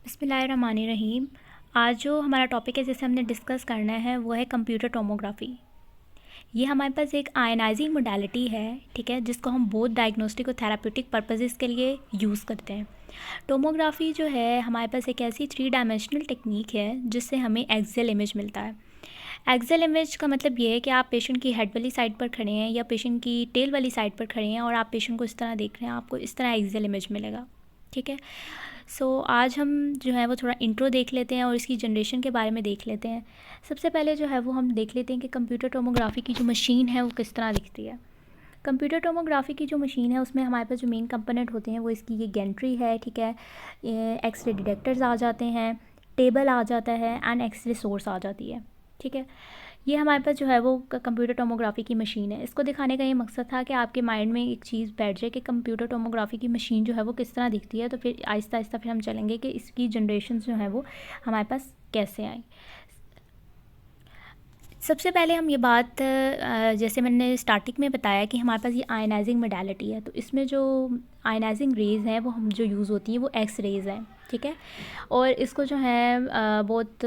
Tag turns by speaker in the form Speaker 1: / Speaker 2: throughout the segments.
Speaker 1: बिस्मिल्लाहिर्रहमानिर्रहीम। आज जो हमारा टॉपिक है जिसे हमने डिस्कस करना है वो है कंप्यूटर टोमोग्राफी। ये हमारे पास एक आयनाइजिंग मोडालिटी है, ठीक है, जिसको हम बोथ डायग्नोस्टिक और थेराप्यूटिक पर्पसेस के लिए यूज़ करते हैं। टोमोग्राफी जो है हमारे पास एक ऐसी 3 डायमेंशनल टेक्निक है जिससे हमें एक्सियल इमेज मिलता है। एक्सियल इमेज का मतलब ये है कि आप पेशेंट की हेड वाली साइड पर खड़े हैं या पेशेंट की टेल वाली साइड पर खड़े हैं और आप पेशेंट को इस तरह देख रहे हैं, आपको इस तरह एक्सियल इमेज मिलेगा। ठीक है। आज हम जो है वो थोड़ा इंट्रो देख लेते हैं और इसकी जनरेशन के बारे में देख लेते हैं। सबसे पहले जो है वो हम देख लेते हैं कि कंप्यूटर टोमोग्राफी की जो मशीन है वो किस तरह दिखती है। कंप्यूटर टोमोग्राफी की जो मशीन है उसमें हमारे पास जो मेन कंपोनेंट होते हैं वो इसकी ये गैंट्री है, ठीक है, एक्सरे डिटेक्टर्स आ जाते हैं, टेबल आ जाता है एंड एक्सरे सोर्स आ जाती है। ठीक है। ये हमारे पास जो है वो कंप्यूटर टोमोग्राफी की मशीन है। इसको दिखाने का ये मकसद था कि आपके माइंड में एक चीज़ बैठ जाए कि कंप्यूटर टोमोग्राफी की मशीन जो है वो किस तरह दिखती है, तो फिर आहिस्ता आहिस्ता फिर हम चलेंगे कि इसकी जनरेशन जो है वो हमारे पास कैसे आई। सबसे पहले हम ये बात जैसे मैंने स्टार्टिंग में बताया कि हमारे पास ये आयनाइजिंग मोडालिटी है, तो इसमें जो आयनाइजिंग रेज़ हैं वो हम जो यूज़ होती हैं वो एक्स रेज़ हैं। ठीक है। और इसको जो है बहुत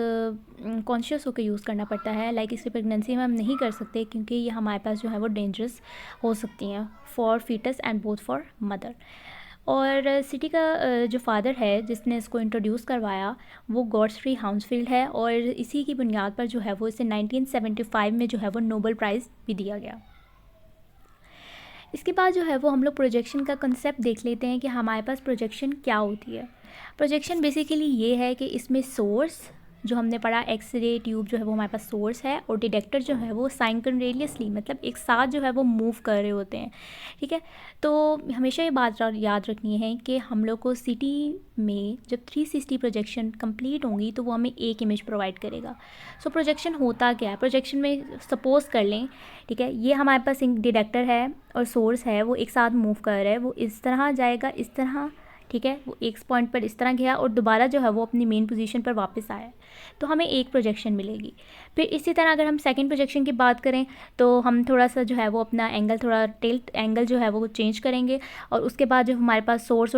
Speaker 1: कॉन्शियस होकर यूज़ करना पड़ता है। लाइक इसकी प्रेगनेंसी में हम नहीं कर सकते क्योंकि ये हमारे पास जो है वो डेंजरस हो सकती हैं for fetus and both for mother. और सिटी का जो फादर है जिसने इसको इंट्रोड्यूस करवाया वो गॉड्सफ्री हाउंसफील्ड है और इसी की बुनियाद पर जो है वो इसे 1975 में जो है वो नोबेल प्राइज़ भी दिया गया। इसके बाद जो है वो हम लोग प्रोजेक्शन का कंसेप्ट देख लेते हैं कि हमारे पास प्रोजेक्शन क्या होती है। प्रोजेक्शन बेसिकली ये है कि इसमें सोर्स जो हमने पढ़ा एक्सरे ट्यूब जो है वो हमारे पास सोर्स है और डिटेक्टर जो है वो साइंक्रोनियसली मतलब एक साथ जो है वो मूव कर रहे होते हैं। ठीक है। तो हमेशा ये बात याद रखनी है कि हम लोग को सिटी में जब 360 प्रोजेक्शन कंप्लीट होंगी तो वो हमें एक इमेज प्रोवाइड करेगा। सो प्रोजेक्शन होता क्या है? प्रोजेक्शन में सपोज कर लें, ठीक है, ये हमारे पास एक डिटेक्टर है और सोर्स है, वो एक साथ मूव कर रहा है, वो इस तरह जाएगा, इस तरह, ठीक है, वो एक पॉइंट पर इस तरह गया और दोबारा जो है वो अपनी मेन पोजीशन पर वापस आया, तो हमें एक प्रोजेक्शन मिलेगी। फिर इसी तरह अगर हम सेकंड प्रोजेक्शन की बात करें तो हम थोड़ा सा जो है वो अपना एंगल थोड़ा टिल्ट एंगल जो है वो चेंज करेंगे और उसके बाद जो हमारे पास सोर्स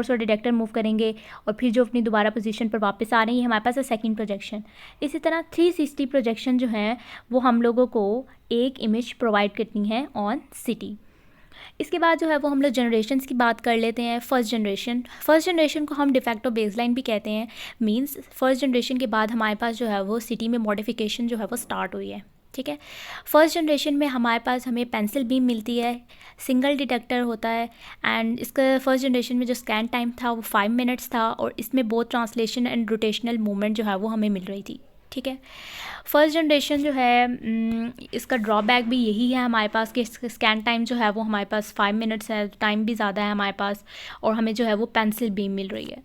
Speaker 1: और डिटेक्टर मूव करेंगे और फिर जो अपनी दोबारा पोजीशन पर वापस आ रही है हमारे पास है सेकंड प्रोजेक्शन। इसी तरह 360 प्रोजेक्शन जो है वो हम लोगों को एक इमेज प्रोवाइड करनी है ऑन सिटी। इसके बाद जो है वो हम लोग जनरेशन्स की बात कर लेते हैं। फर्स्ट जनरेशन को हम डिफेक्टो बेसलाइन भी कहते हैं। मींस फर्स्ट जनरेशन के बाद हमारे पास जो है वो सिटी में मॉडिफिकेशन जो है वो स्टार्ट हुई है। ठीक है। फर्स्ट जनरेशन में हमारे पास हमें पेंसिल बीम मिलती है, सिंगल डिटेक्टर होता है एंड इसका फर्स्ट जनरेशन में जो स्कैन टाइम था वो 5 मिनट्स था और इसमें बहुत ट्रांसलेशन एंड रोटेशनल मूवमेंट जो है वो हमें मिल रही थी। ठीक है। फर्स्ट जनरेशन जो है इसका ड्रॉबैक भी यही है हमारे पास कि स्कैन टाइम जो है वो हमारे पास 5 मिनट्स है, टाइम भी ज़्यादा है हमारे पास और हमें जो है वो पेंसिल बीम मिल रही है।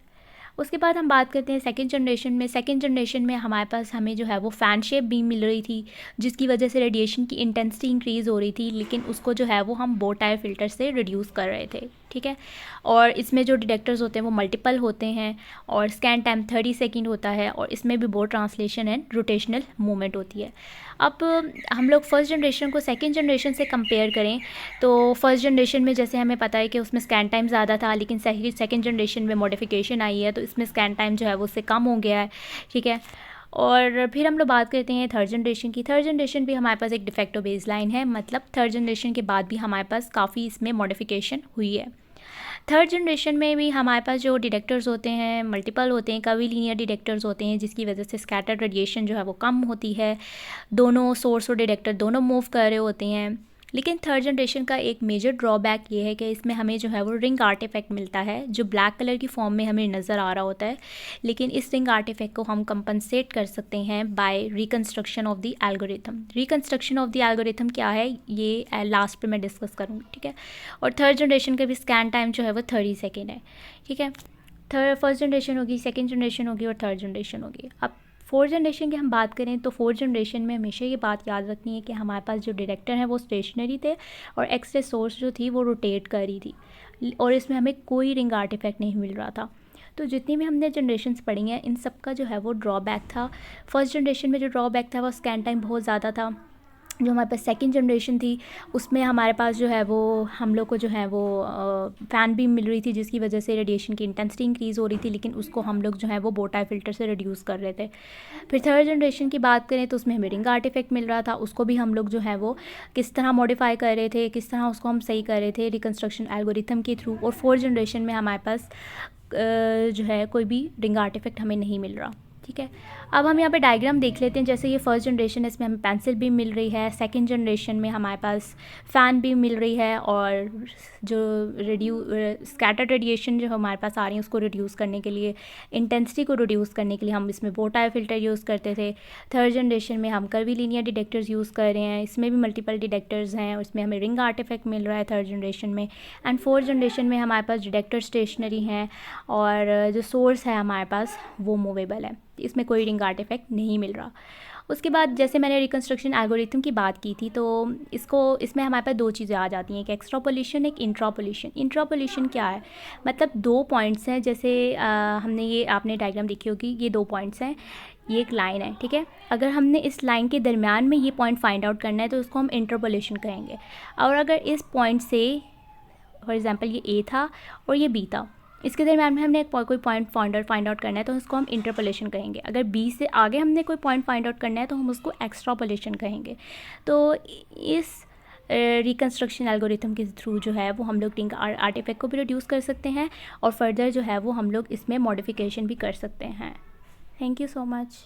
Speaker 1: उसके बाद हम बात करते हैं सेकंड जनरेशन में हमारे पास हमें जो है वो फ़ैन शेप बीम मिल रही थी जिसकी वजह से रेडिएशन की इंटेंसिटी इंक्रीज़ हो रही थी, लेकिन उसको जो है वो हम बो टायर फिल्टर से रिड्यूस कर रहे थे। ठीक है। और इसमें जो डिटेक्टर्स होते हैं वो मल्टीपल होते हैं और स्कैन टाइम 30 सेकेंड होता है और इसमें भी बहुत ट्रांसलेशन एंड रोटेशनल मूवमेंट होती है। अब हम लोग फर्स्ट जनरेशन को सेकंड जनरेशन से कंपेयर करें तो फर्स्ट जनरेशन में जैसे हमें पता है कि उसमें स्कैन टाइम ज़्यादा था, लेकिन सेकंड जनरेशन में मॉडिफिकेशन आई है तो इसमें स्कैन टाइम जो है वो उससे कम हो गया है। ठीक है। और फिर हम लोग बात करते हैं थर्ड जनरेशन की। थर्ड जनरेशन भी हमारे पास एक डिफेक्टो बेस लाइन है, मतलब थर्ड जनरेशन के बाद भी हमारे पास काफ़ी इसमें मॉडिफिकेशन हुई है। थर्ड जनरेशन में भी हमारे पास जो डिटेक्टर्स होते हैं मल्टीपल होते हैं, कर्वीलिनियर डिटेक्टर्स होते हैं जिसकी वजह से स्कैटर्ड रेडिएशन जो है वो कम होती है। दोनों सोर्स और डिटेक्टर दोनों मूव कर रहे होते हैं। लेकिन थर्ड जनरेशन का एक मेजर ड्रॉबैक ये है कि इसमें हमें जो है वो रिंग आर्टिफैक्ट मिलता है जो ब्लैक कलर की फॉर्म में हमें नज़र आ रहा होता है, लेकिन इस रिंग आर्टिफैक्ट को हम कंपनसेट कर सकते हैं by reconstruction of the algorithm. Reconstruction of the algorithm क्या है ये लास्ट पे मैं डिस्कस करूँगी। ठीक है। और थर्ड जनरेशन का भी स्कैन टाइम जो है वो 30 सेकेंड है। ठीक है। फर्स्ट जनरेशन होगी, सेकेंड जनरेशन होगी और थर्ड जनरेशन होगी। अब फोर्थ जनरेशन की हम बात करें तो फोर्थ जनरेशन में हमेशा ये बात याद रखनी है कि हमारे पास जो डिटेक्टर हैं वो स्टेशनरी थे और एक्सरे सोर्स जो थी वो रोटेट कर रही थी और इसमें हमें कोई रिंग आर्टिफैक्ट नहीं मिल रहा था। तो जितनी भी हमने जनरेशन्स पढ़ी हैं इन सब का जो है वो ड्रॉबैक था। फर्स्ट जनरेशन में जो ड्रॉबैक था वो स्कैन टाइम बहुत ज़्यादा था, जो हमारे पास सेकंड जनरेशन थी उसमें हमारे पास जो है वो हम लोग को जो है वो फ़ैन बीम मिल रही थी, जिसकी वजह से रेडिएशन की इंटेंसिटी इंक्रीज़ हो रही थी, लेकिन उसको हम लोग जो है वो बो टाई फ़िल्टर से रिड्यूस कर रहे थे। फिर थर्ड जनरेशन की बात करें तो उसमें हमें रिंग आर्टिफैक्ट मिल रहा था, उसको भी हम लोग जो है वो किस तरह मॉडिफाई कर रहे थे, किस तरह उसको हम सही कर रहे थे रिकन्स्ट्रक्शन एल्गोरिथम के थ्रू। और फोर्थ जनरेशन में हमारे पास जो है कोई भी रिंग आर्टिफैक्ट हमें नहीं मिल रहा। ठीक है, अब हम यहाँ पे डायग्राम देख लेते हैं। जैसे ये फर्स्ट जनरेशन है, इसमें हमें पेंसिल बीम मिल रही है। सेकंड जनरेशन में हमारे पास फ़ैन बीम मिल रही है, और जो स्कैटर्ड रेडिएशन जो हमारे पास आ रही है उसको रिड्यूस करने के लिए, इंटेंसिटी को रिड्यूस करने के लिए हम इसमें बो टाई फ़िल्टर यूज़ करते थे। थर्ड जनरेशन में हम कर्वीलिनियर डिटेक्टर्स यूज़ कर रहे हैं, इसमें भी मल्टीपल डिटेक्टर्स हैं, उसमें हमें रिंग आर्टिफैक्ट मिल रहा है थर्ड जनरेशन में। एंड फोर्थ जनरेशन में हमारे पास डिटेक्टर स्टेशनरी हैं, और जो सोर्स है हमारे पास वो मूवेबल है, इसमें कोई रिंग आर्टिफैक्ट नहीं मिल रहा। उसके बाद जैसे मैंने रिकन्स्ट्रक्शन एल्गोरिथम की बात की थी, तो इसमें हमारे पास दो चीज़ें आ जाती हैं, एक एक्स्ट्रापोलेशन, एक इंट्रापोलेशन। इंट्रापोलेशन क्या है, मतलब दो पॉइंट्स हैं, जैसे हमने ये आपने डायग्राम देखी होगी, ये दो पॉइंट्स हैं, ये एक लाइन है, ठीक है। अगर हमने इस लाइन के दरमियान में ये पॉइंट फाइंड आउट करना है तो उसको हम इंटरपोलेशन कहेंगे। और अगर इस पॉइंट से फॉर एग्जांपल ये ए था और ये बी था, इसके दरम्यान में हमने कोई पॉइंट फाइंड आउट करना है तो उसको हम इंटरपोलेशन कहेंगे। अगर बी से आगे हमने कोई पॉइंट फाइंड आउट करना है तो हम उसको एक्स्ट्रापोलेशन कहेंगे। तो इस रिकन्स्ट्रक्शन एल्गोरिथम के थ्रू जो है वो हम लोग रिंग आर्टिफैक्ट को भी रिड्यूस कर सकते हैं, और फर्दर जो है वो हम लोग इसमें मॉडिफिकेशन भी कर सकते हैं। Thank you so much.